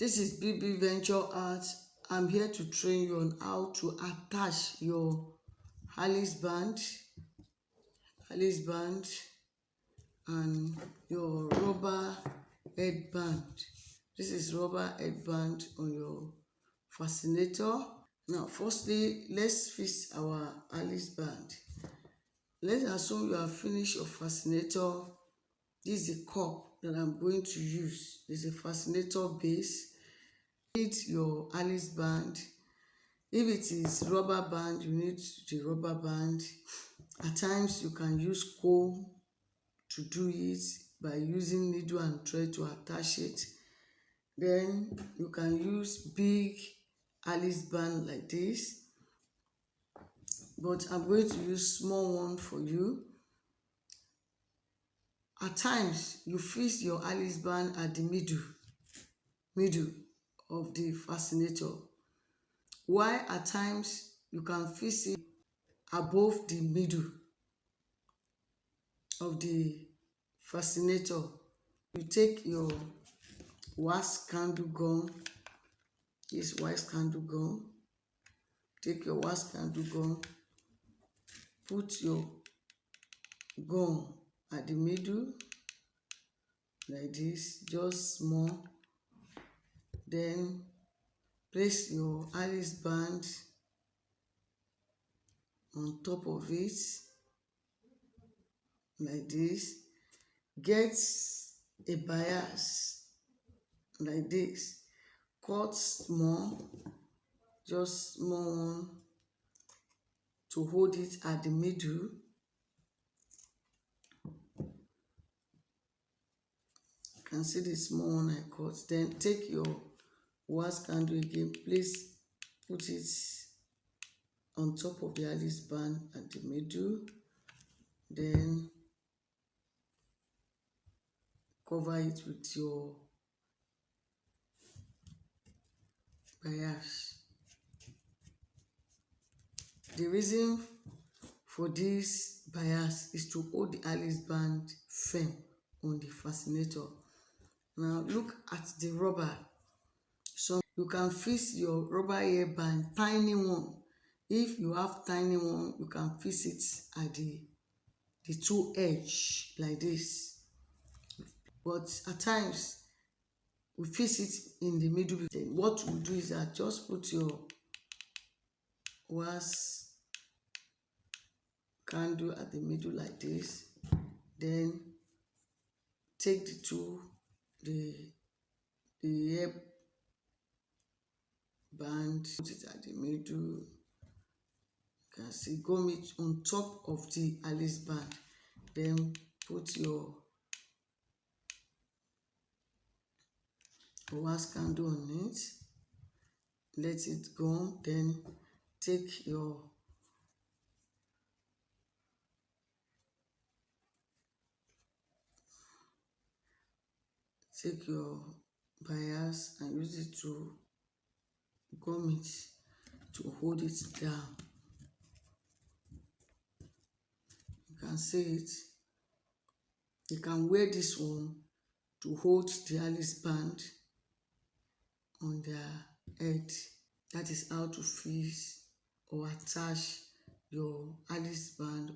This is BB Venture Art. I'm here to train you on how to attach your Alice band and your rubber headband. This is rubber headband on your fascinator. Now, firstly, let's fix our Alice band. Let's assume you have finished your fascinator. This is the cup that I'm going to use. This is a fascinator base. Need your Alice band. If it is rubber band, you need the rubber band. At times you can use comb to do it by using needle and thread to attach it. Then you can use big Alice band like this, but I'm going to use small one for you. At times you fix your Alice band at the middle of the fascinator, while at times you can fix it above the middle of the fascinator. You take your wax candle gun, this wax candle gun, take your wax candle gun, put your gun at the middle like this, just small. Then place your Alice band on top of it like this. Get a bias like this, cut small, just small one to hold it at the middle. You can see the small one I cut. Then take your wax candle again, put it on top of the Alice band at the middle. Then cover it with your bias. The reason for this bias is to hold the Alice band firm on the fascinator. Now look at the rubber. So you can fix your rubber hairband, tiny one. If you have tiny one, you can fix it at the two edge like this. But at times we fix it in the middle. Then what we do is that just put your wax candle at the middle like this. Then take the hair band, put it at the middle. You can see, gum it on top of the Alice band. Then put your wax candle on it, let it go. Then take your bias and use it to gum it, to hold it down. You can see it. You can wear this one to hold the Alice band on their head. That is how to fix or attach your Alice band